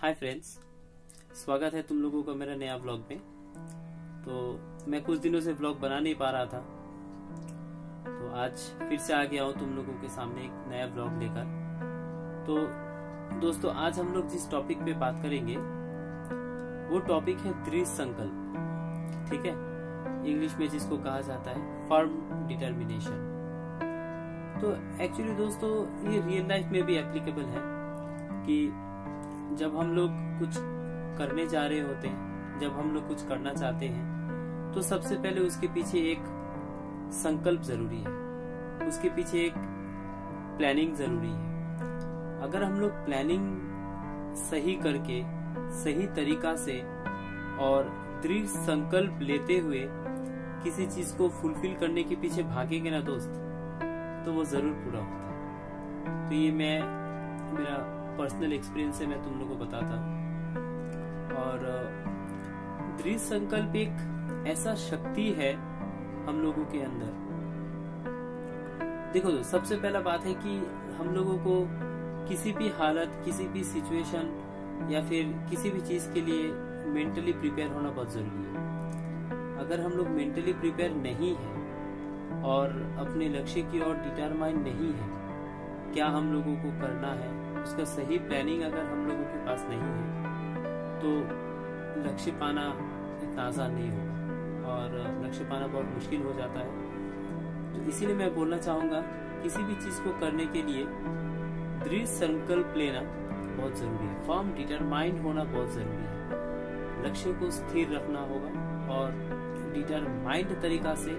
Hi friends, स्वागत है तुम लोगों का मेरा नया व्लॉग में। तो मैं कुछ दिनों से व्लॉग बना नहीं पा रहा था, तो आज फिर से आ गया हूँ तुम लोगों के सामने एक नया व्लॉग लेकर। तो दोस्तों, आज हम लोग जिस टॉपिक पे बात करेंगे वो टॉपिक है दृढ़ संकल्प। ठीक है, इंग्लिश में जिसको कहा जाता है फर्म डिटर्मिनेशन। तो एक्चुअली दोस्तों, ये रियल लाइफ में भी एप्लीकेबल है कि जब हम लोग कुछ करने जा रहे होते हैं, जब हम लोग कुछ करना चाहते हैं, तो सबसे पहले उसके पीछे एक संकल्प जरूरी है, उसके पीछे एक प्लानिंग जरूरी है। अगर हम लोग प्लानिंग सही करके, सही तरीका से और दृढ़ संकल्प लेते हुए किसी चीज को फुलफिल करने के पीछे भागेंगे ना दोस्त, तो वो जरूर पूरा होता है। तो ये मेरा पर्सनल एक्सपीरियंस से मैं तुम लोगों को बताता हूँ। और दृढ़ संकल्प एक ऐसा शक्ति है हम लोगों के अंदर। देखो, सबसे पहला बात है कि हम लोगों को किसी भी हालत, किसी भी सिचुएशन या फिर किसी भी चीज के लिए मेंटली प्रिपेयर होना बहुत जरूरी है। अगर हम लोग मेंटली प्रिपेयर नहीं है और अपने लक्ष्य की ओर डिटरमाइन नहीं है, क्या हम लोगों को करना है, उसका सही प्लानिंग अगर हम लोगों के पास नहीं है, तो लक्ष्य पाना इतना आसान नहीं होगा और लक्ष्य पाना बहुत मुश्किल हो जाता है। तो इसीलिए मैं बोलना चाहूंगा, किसी भी चीज को करने के लिए दृढ़ संकल्प लेना बहुत जरूरी है, फर्म डिटरमाइंड होना बहुत जरूरी है। लक्ष्य को स्थिर रखना होगा और डिटरमाइंड तरीका से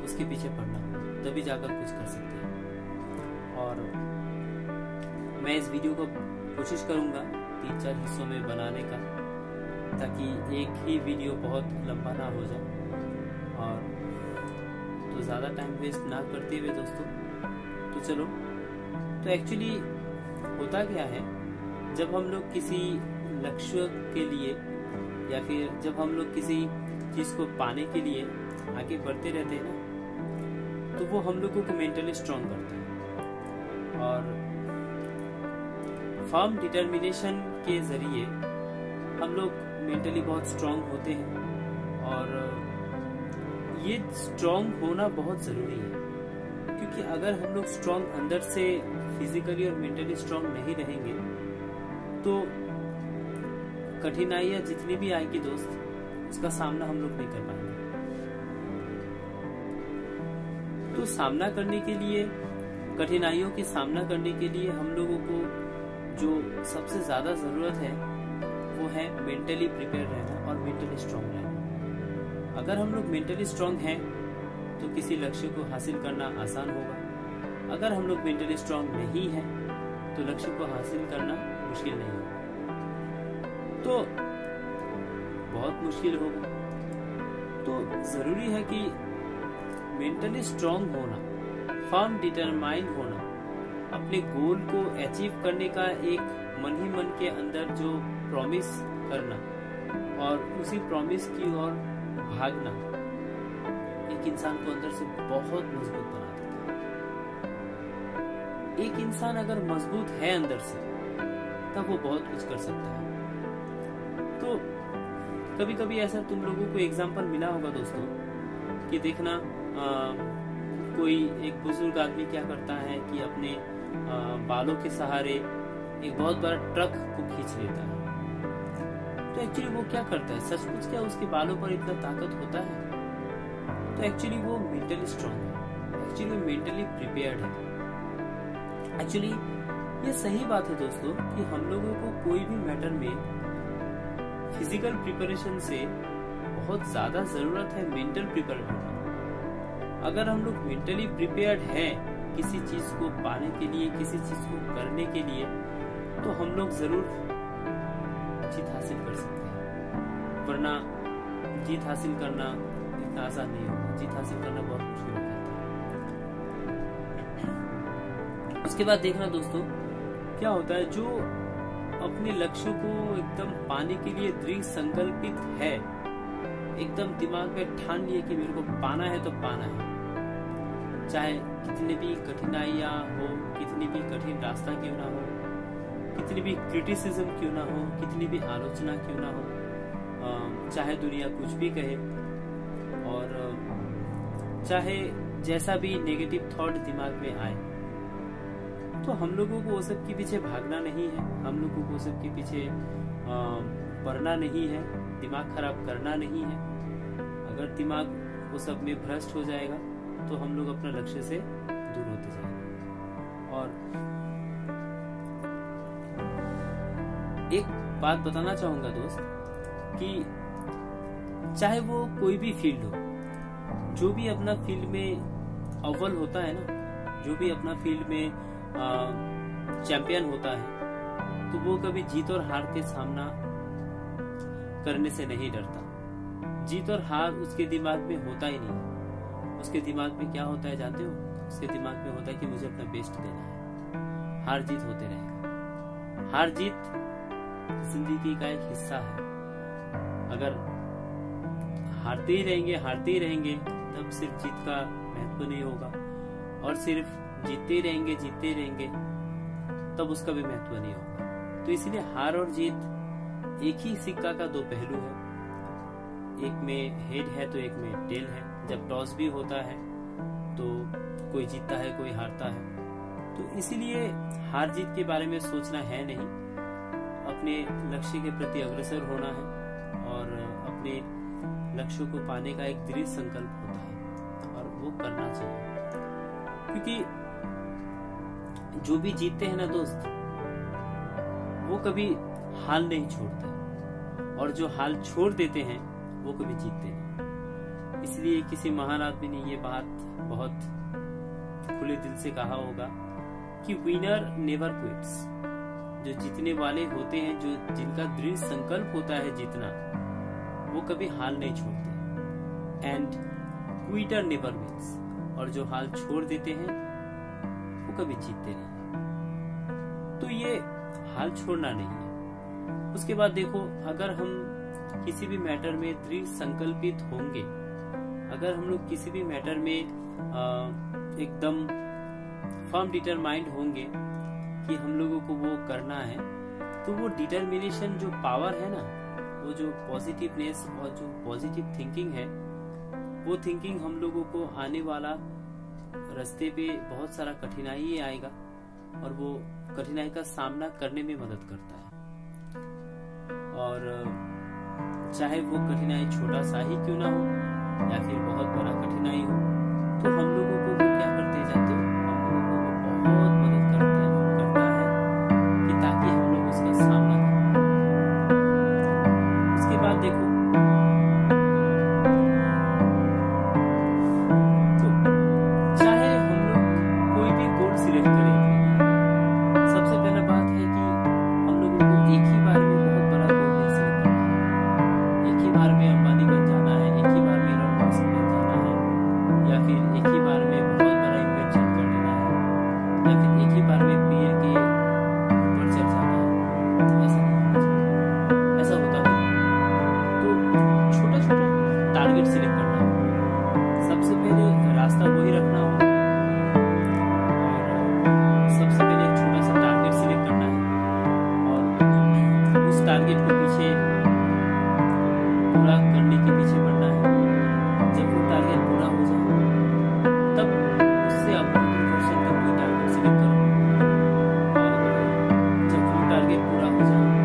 उसके पीछे पड़ना होगा, तभी जाकर कुछ कर सकते हैं। और मैं इस वीडियो को कोशिश करूंगा 3-4 हिस्सों में बनाने का, ताकि एक ही वीडियो बहुत लंबा ना हो जाए। और तो ज़्यादा टाइम वेस्ट ना करते हुए दोस्तों, तो चलो। तो एक्चुअली होता क्या है, जब हम लोग किसी लक्ष्य के लिए या फिर जब हम लोग किसी चीज़ को पाने के लिए आगे बढ़ते रहते हैं ना, तो वो हम लोगों को मेंटली स्ट्रांग करता है। और फर्म डिटर्मिनेशन के जरिए हम लोग मेंटली बहुत स्ट्रांग होते हैं। और ये स्ट्रांग होना बहुत जरूरी है, क्योंकि अगर हम लोग स्ट्रांग अंदर से फिजिकली और मेंटली स्ट्रांग नहीं रहेंगे, तो कठिनाइयां जितनी भी आएगी दोस्त, उसका सामना हम लोग नहीं कर पाएंगे। तो सामना करने के लिए, कठिनाइयों के सामना करने के लिए हम लोगों को जो सबसे ज्यादा जरूरत है वो है मेंटली प्रिपेयर रहना और मेंटली स्ट्रांग रहना। अगर हम लोग मेंटली स्ट्रांग हैं तो किसी लक्ष्य को हासिल करना आसान होगा। अगर हम लोग मेंटली स्ट्रांग नहीं हैं तो लक्ष्य को हासिल करना मुश्किल नहीं होगा, तो बहुत मुश्किल होगा। तो जरूरी है कि मेंटली स्ट्रांग होना, फर्म डिटरमाइंड होना, अपने गोल को अचीव करने का एक मन ही मन के अंदर जो प्रॉमिस करना और उसी प्रॉमिस की ओर भागना, एक इंसान को अंदर से बहुत मजबूत बना देता है। एक इंसान अगर मजबूत है अंदर से, तब वो बहुत कुछ कर सकता है। तो कभी कभी ऐसा तुम लोगों को एग्जाम्पल मिला होगा दोस्तों, कि देखना कोई एक बुजुर्ग आदमी क्या करता है कि अपने बालों के सहारे एक बहुत बड़ा ट्रक को खींच लेता है। तो एक्चुअली वो क्या करता है, सचमुच क्या उसके बालों पर इतना ताकत होता है? तो एक्चुअली वो मेंटली स्ट्रांग है, एक्चुअली मेंटली प्रिपेयर्ड है। एक्चुअली ये सही बात है दोस्तों कि हम लोगों को कोई भी मैटर में फिजिकल प्रिपरेशन से बहुत ज्यादा जरूरत है मेंटल प्रिपेयर होना। अगर हम लोग मेंटली प्रिपेयर्ड हैं किसी चीज को पाने के लिए, किसी चीज को करने के लिए, तो हम लोग जरूर जीत हासिल कर सकते हैं। वरना जीत हासिल करना इतना आसान नहीं होगा, जीत हासिल करना बहुत मुश्किल हो जाता है। उसके बाद देखना दोस्तों, क्या होता है, जो अपने लक्ष्य को एकदम पाने के लिए दृढ़ संकल्पित है, एकदम दिमाग में ठान लिए कि मेरे को पाना है तो पाना है, चाहे कितनी भी कठिनाइयां हो, कितनी भी कठिन रास्ता क्यों ना हो, कितनी भी क्रिटिसिज्म क्यों ना हो, कितनी भी आलोचना क्यों ना हो, चाहे दुनिया कुछ भी कहे और चाहे जैसा भी नेगेटिव थॉट दिमाग में आए, तो हम लोगों को वो सब के पीछे भागना नहीं है, हम लोगों को वो सब के पीछे पढ़ना नहीं है, दिमाग खराब करना नहीं है। अगर दिमाग वो सब में भ्रष्ट हो जाएगा तो हम लोग अपना लक्ष्य से दूर होते जाएंगे। और एक बात बताना चाहूंगा दोस्त कि चाहे वो कोई भी फील्ड हो, जो भी अपना फील्ड में अव्वल होता है ना, जो भी अपना फील्ड में चैंपियन होता है, तो वो कभी जीत और हार के सामना करने से नहीं डरता। जीत और हार उसके दिमाग में होता ही नहीं। उसके दिमाग में क्या होता है जानते हो? उसके दिमाग में होता है कि मुझे अपना बेस्ट देना है। हार जीत होते रहेगा। हार जीत जिंदगी का एक हिस्सा है। अगर हारते ही रहेंगे तब सिर्फ जीत का महत्व नहीं होगा, और सिर्फ जीतते ही रहेंगे तब उसका भी महत्व नहीं होगा। तो इसलिए हार और जीत एक ही सिक्का का दो पहलू है। एक में हेड है तो एक में टेल है। जब टॉस भी होता है तो कोई जीतता है, कोई हारता है। तो इसीलिए हार जीत के बारे में सोचना है नहीं, अपने लक्ष्य के प्रति अग्रसर होना है और अपने लक्ष्य को पाने का एक दृढ़ संकल्प होता है और वो करना चाहिए। क्योंकि जो भी जीतते हैं ना दोस्त, वो कभी हाल नहीं छोड़ते, और जो हाल छोड़ देते हैं वो कभी जीतते नहीं। इसलिए किसी महान आदमी ने ये बात बहुत खुले दिल से कहा होगा कि विनर नेवर क्विट्स। जो जीतने वाले होते हैं, जो जिनका दृढ़ संकल्प होता है जीतना, वो कभी हाल नहीं छोड़ते। And Quetta never wins. और जो हाल छोड़ देते हैं वो कभी जीतते नहीं। तो ये हाल छोड़ना नहीं है। उसके बाद देखो, अगर हम किसी भी मैटर में दृढ़ संकल्पित होंगे, अगर हम लोग किसी भी मैटर में एकदम फर्म डिटरमाइंड होंगे कि हम लोगों को वो करना है, तो वो डिटर्मिनेशन, जो पावर है ना, वो जो पॉजिटिवनेस और जो पॉजिटिव थिंकिंग है, वो थिंकिंग हम लोगों को आने वाला रास्ते पे बहुत सारा कठिनाई आएगा और वो कठिनाई का सामना करने में मदद करता है। और चाहे वो कठिनाई छोटा सा ही क्यों ना हो या फिर बहुत बड़ा कठिनाई हो, तो हम लोगों को वो क्या करते जाते हो, हम लोगों को बहुत मदद करता है कि ताकि हम लोग उसका सामना कर पाए। उसके बाद देखो, टारगेट पूरा हो जाए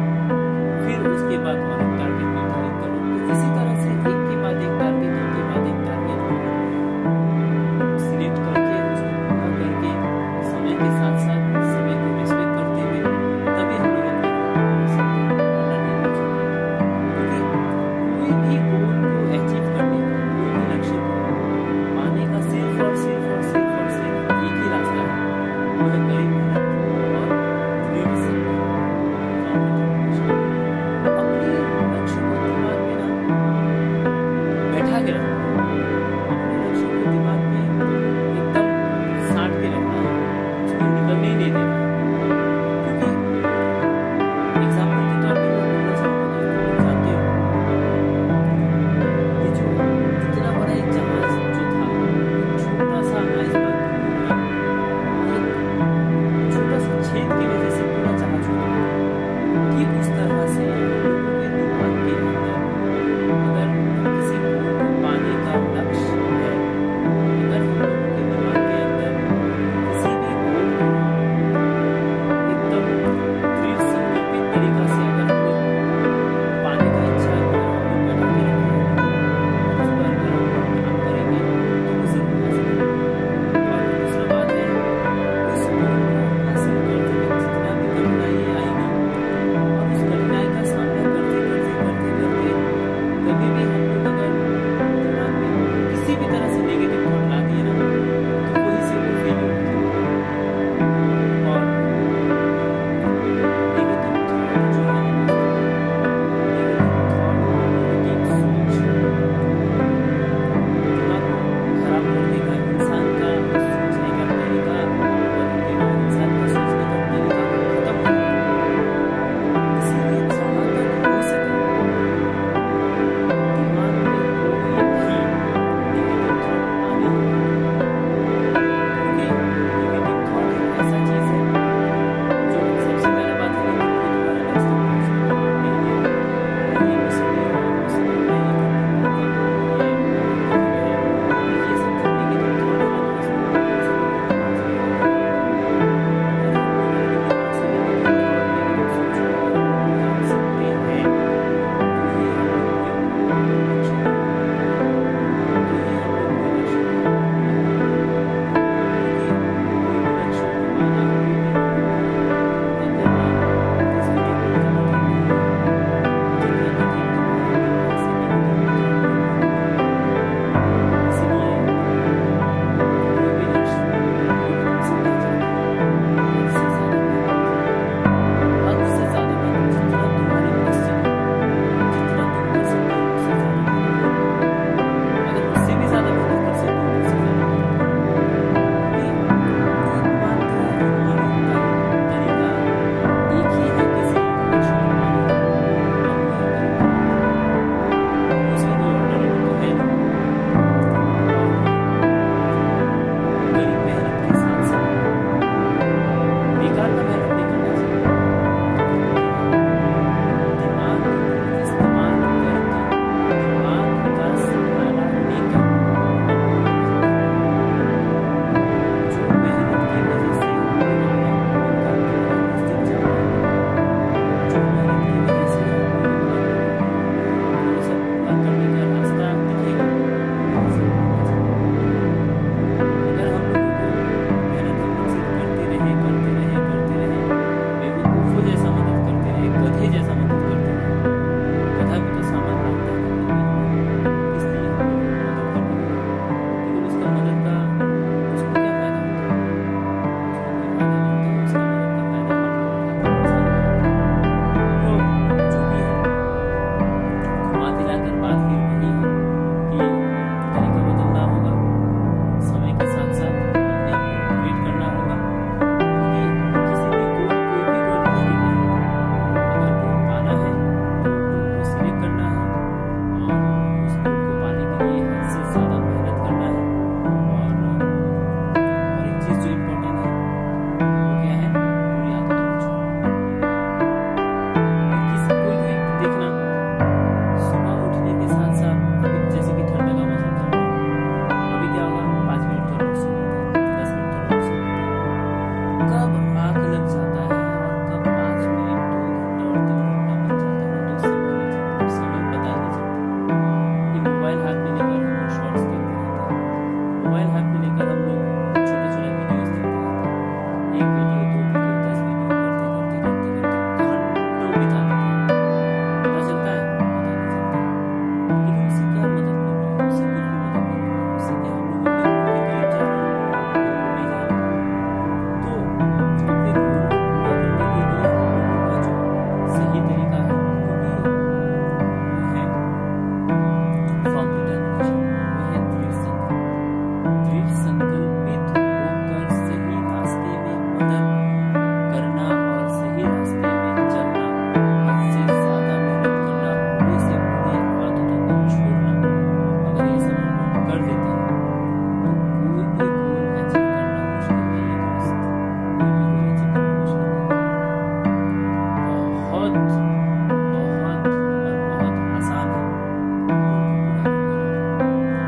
बहुत और बहुत आसान है उनको पूरा करने में।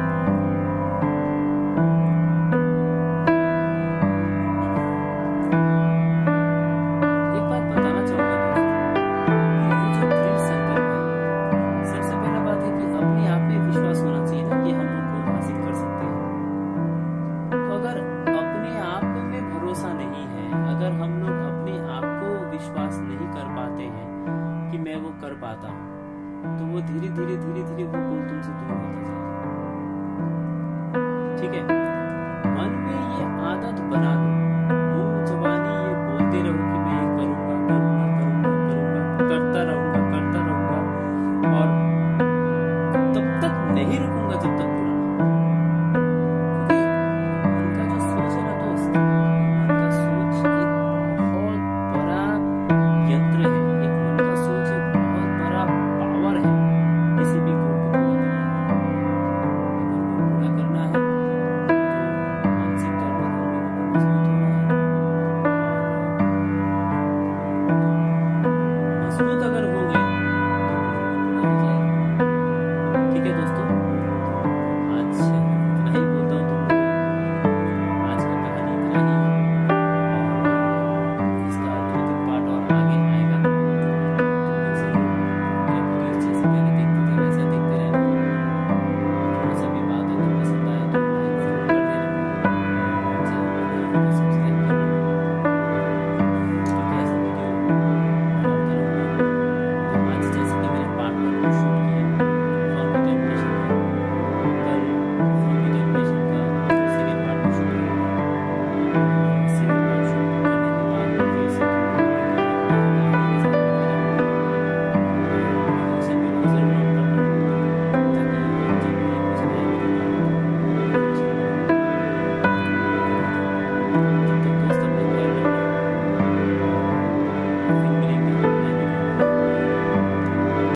एक बात बताना चाहूंगा दोस्तों, ये जो दृढ़ संकल्प है, सबसे पहला बात है कि अपने आप में विश्वास होना चाहिए ना कि हम लोग को हासिल कर सकते हैं। तो अगर अपने आप में भरोसा नहीं है, अगर हम लोग अपने आप को विश्वास नहीं कर पाते हैं कि मैं वो कर पाता हूँ, तो वो धीरे धीरे वो गोल तुमसे दूर होता जाएगा। ठीक है, मन में ये आदत बना